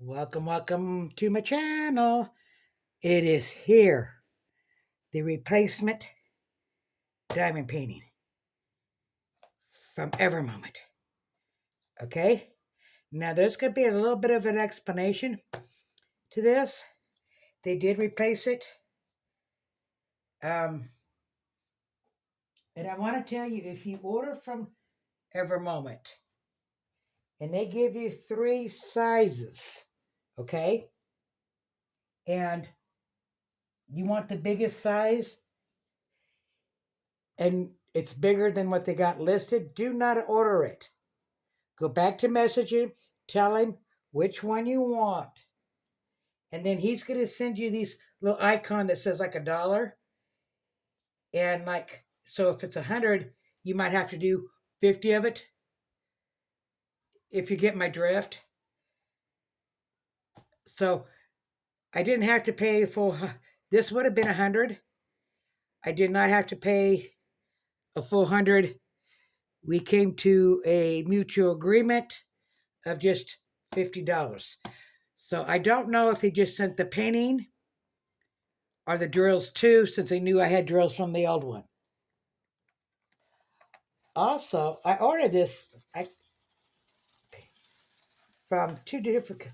Welcome to my channel. It is here, the replacement diamond painting from Evermomet. Okay, now there's going to be a little bit of an explanation to this. They did replace it. And I want to tell you, if you order from Evermomet, and they give you 3 sizes, okay, and you want the biggest size, and it's bigger than what they got listed, do not order it. Go back to message him, tell him which one you want. And then he's going to send you these little icon that says like $1. And like, so if it's 100, you might have to do 50 of it. If you get my drift. So I didn't have to pay full, this would have been 100. I did not have to pay a full 100. We came to a mutual agreement of just $50. So I don't know if they just sent the painting or the drills too, since they knew I had drills from the old one. Also, I ordered this from two different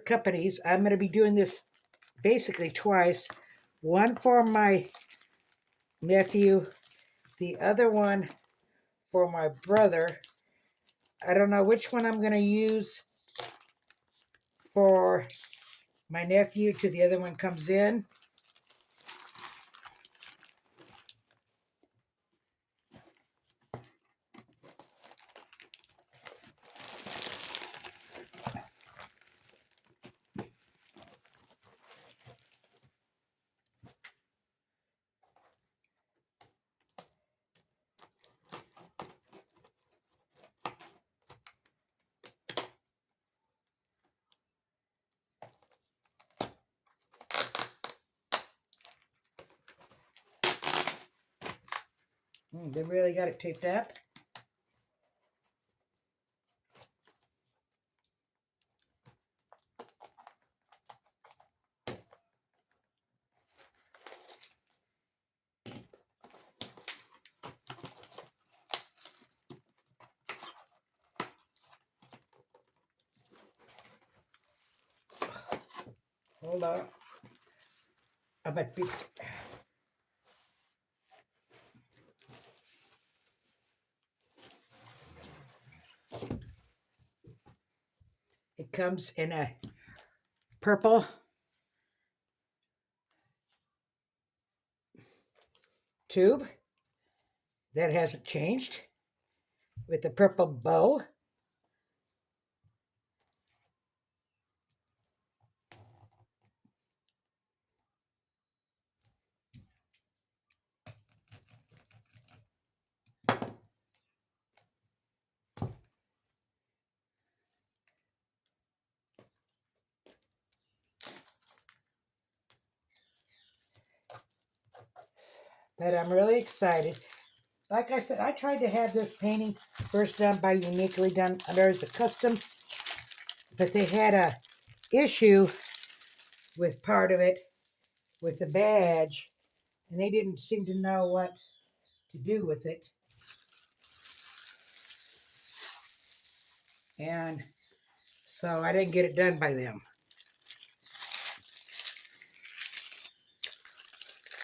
companies. I'm going to be doing this basically twice. One for my nephew, the other one for my brother. I don't know which one I'm going to use for my nephew till the other one comes in. They really got it taped up. Hold on. I might be. It comes in a purple tube that hasn't changed with a purple bow. But I'm really excited. Like I said, I tried to have this painting first done by Uniquely Done as a custom, but they had a issue with part of it with the badge, and they didn't seem to know what to do with it. And so I didn't get it done by them.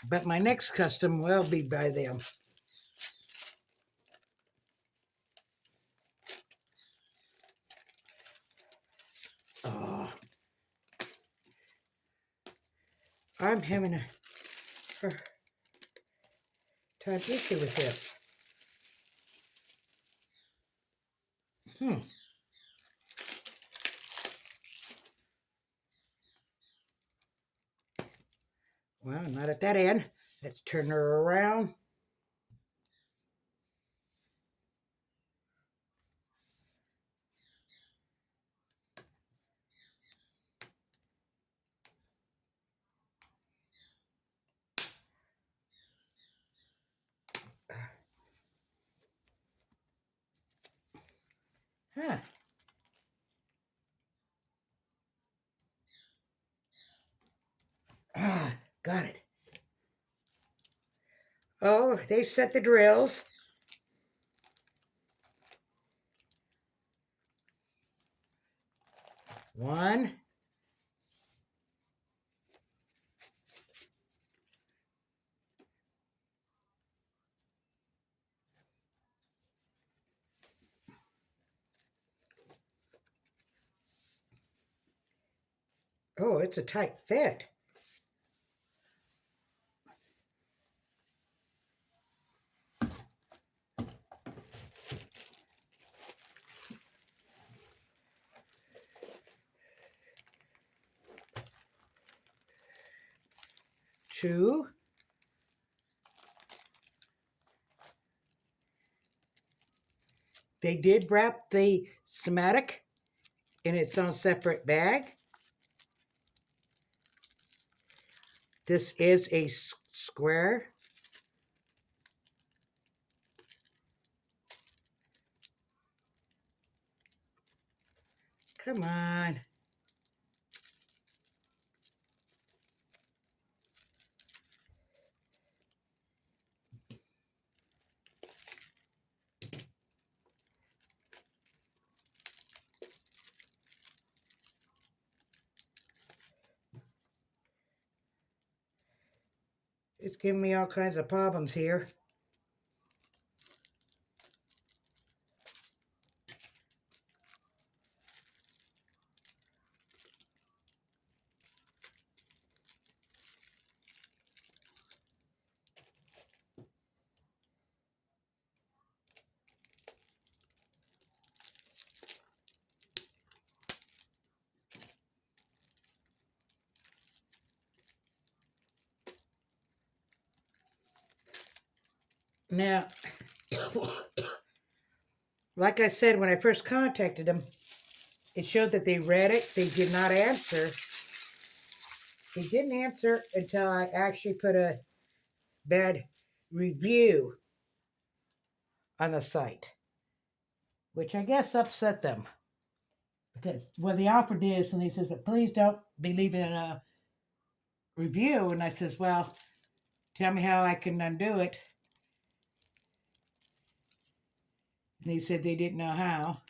But my next custom will be by them. Oh, I'm having a time issue with this. Well, not at that end. Let's turn her around. Huh. Oh, they set the drills. One. Oh, it's a tight fit. Two. They did wrap the somatic in its own separate bag. This is a square. Come on. It's giving me all kinds of problems here. Now, like I said, when I first contacted them, it showed that they read it. They did not answer. They didn't answer until I actually put a bad review on the site, which I guess upset them. Because, well, they offered this, and he says, but please don't be leaving a review. And I says, well, tell me how I can undo it. And they said they didn't know how.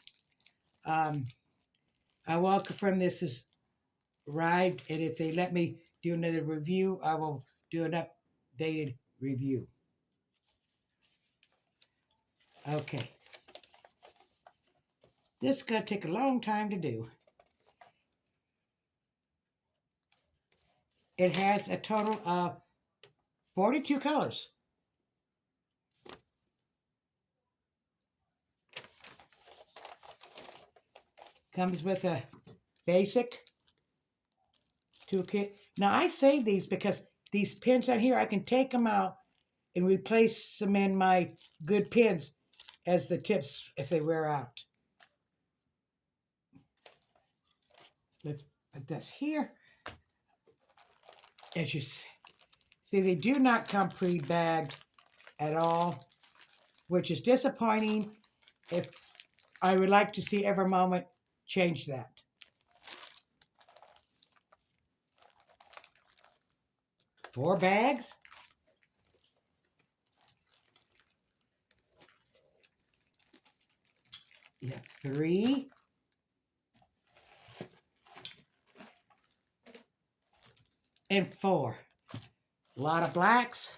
I will confirm this is arrived, and if they let me do another review, I will do an updated review. Okay. This is going to take a long time to do. It has a total of 42 colors. Comes with a basic toolkit. Now I save these because these pins on here, I can take them out and replace them in my good pins as the tips if they wear out. Let's put this here. As you see, they do not come pre-bagged at all, which is disappointing. If I would like to see Evermomet change that. Four bags. You have three. And four. A lot of blacks.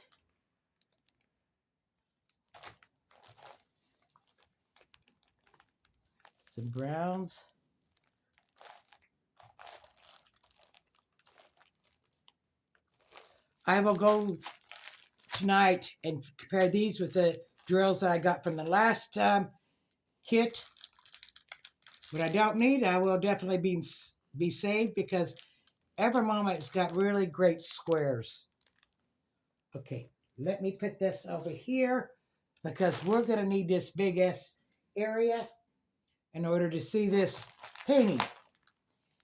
Some browns. I will go tonight and compare these with the drills that I got from the last kit. What I don't need, I will definitely be saved because Evermomet's got really great squares. Okay, let me put this over here because we're going to need this big S area in order to see this painting.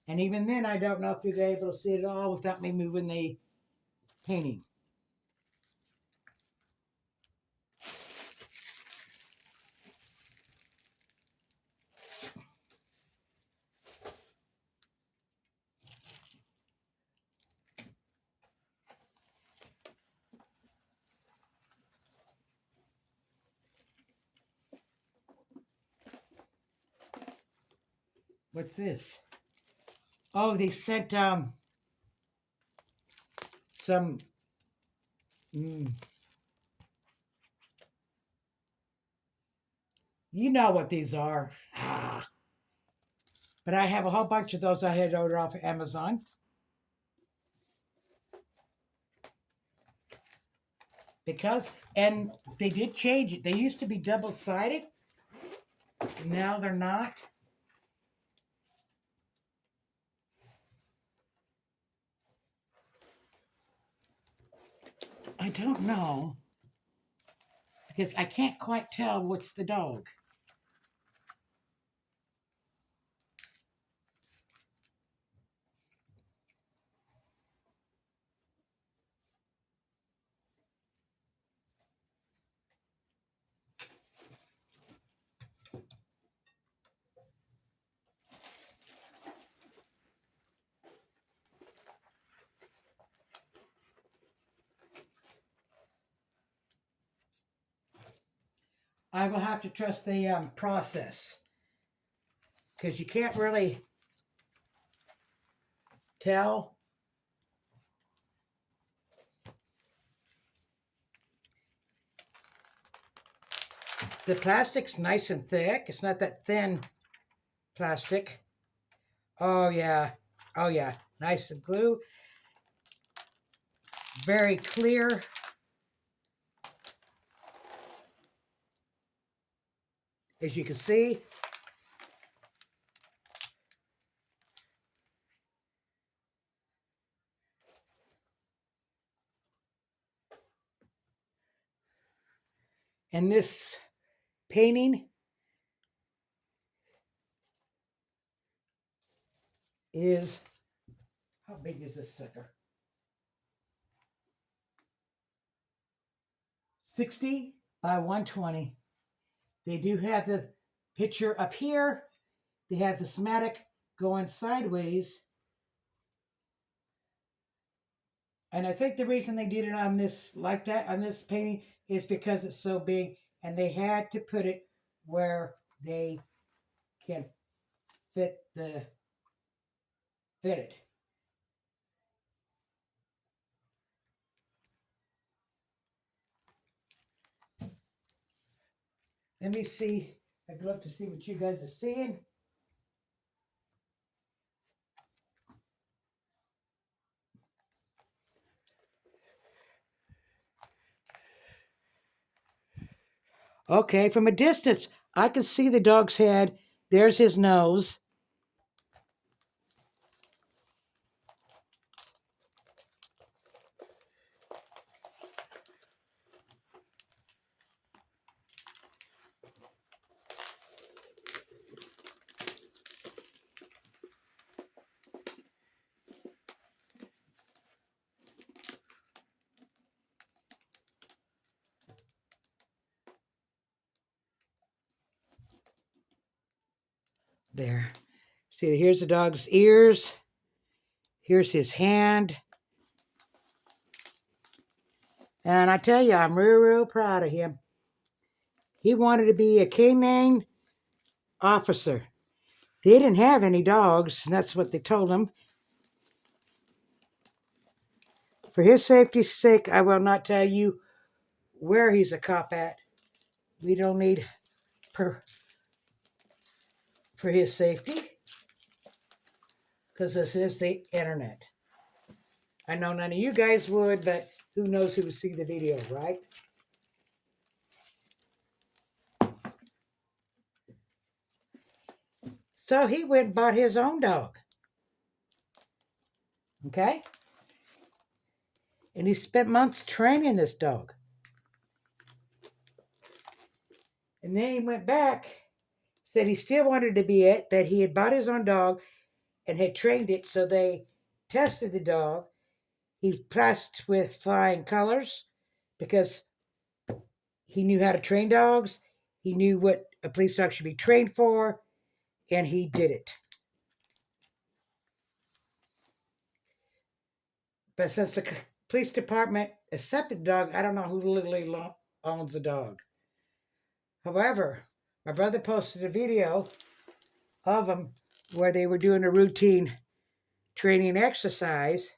And even then, I don't know if you're able to see it all without me moving the painting. What's this? Oh, they sent some. Mm, you know what these are. Ah, but I have a whole bunch of those I had ordered off of Amazon. Because, and they did change it. They used to be double sided. Now they're not. I don't know. Because I can't quite tell what's the dog. I will have to trust the process. Because you can't really tell. The plastic's nice and thick. It's not that thin plastic. Oh, yeah. Oh, yeah. Nice and blue. Very clear. As you can see. And this painting is, how big is this sucker? 60 by 120. They do have the picture up here. They have the schematic going sideways. And I think the reason they did it on this, like that, on this painting, is because it's so big and they had to put it where they can fit it. Let me see. I'd love to see what you guys are seeing. Okay, from a distance, I can see the dog's head. There's his nose. There. See, here's the dog's ears. Here's his hand. And I tell you, I'm real, real proud of him. He wanted to be a canine officer. They didn't have any dogs, and that's what they told him. For his safety's sake, I will not tell you where he's a cop at. We don't need for his safety, because this is the internet. I know none of you guys would, but who knows who would see the video, right? So he went and bought his own dog. Okay? And he spent months training this dog. And then he went back, said he still wanted to be it, that he had bought his own dog and had trained it. So they tested the dog. He pressed with flying colors because he knew how to train dogs. He knew what a police dog should be trained for, and he did it. But since the police department accepted the dog, I don't know who legally owns the dog. However, my brother posted a video of him where they were doing a routine training exercise,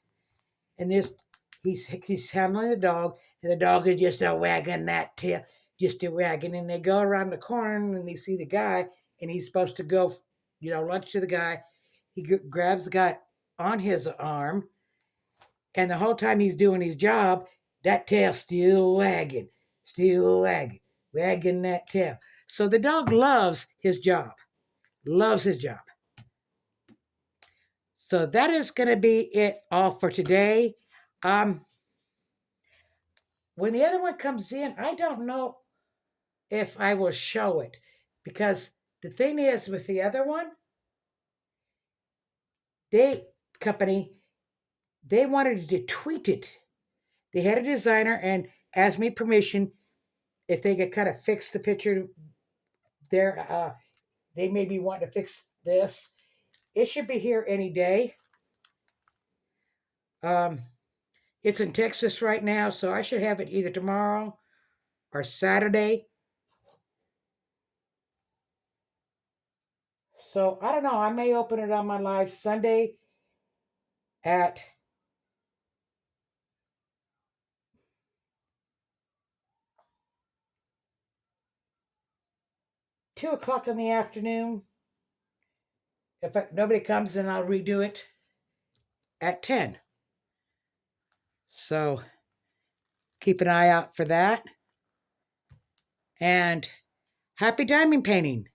and he's handling the dog, and the dog is just a wagging that tail, just a wagging, and they go around the corner and they see the guy, and he's supposed to go, lunge to the guy. He grabs the guy on his arm, and the whole time he's doing his job, that tail still wagging, wagging that tail. So the dog loves his job. So that is going to be it all for today. Um, when the other one comes in, I don't know if I will show it, because the thing is with the other one, they company they wanted to tweet it. They had a designer and asked me permission if they could kind of fix the picture there. They maybe want to fix this. It should be here any day. Um, it's in Texas right now, so I should have it either tomorrow or Saturday. So I don't know. I may open it on my live Sunday at 2 o'clock in the afternoon. If nobody comes, then I'll redo it at 10. So keep an eye out for that. And happy diamond painting.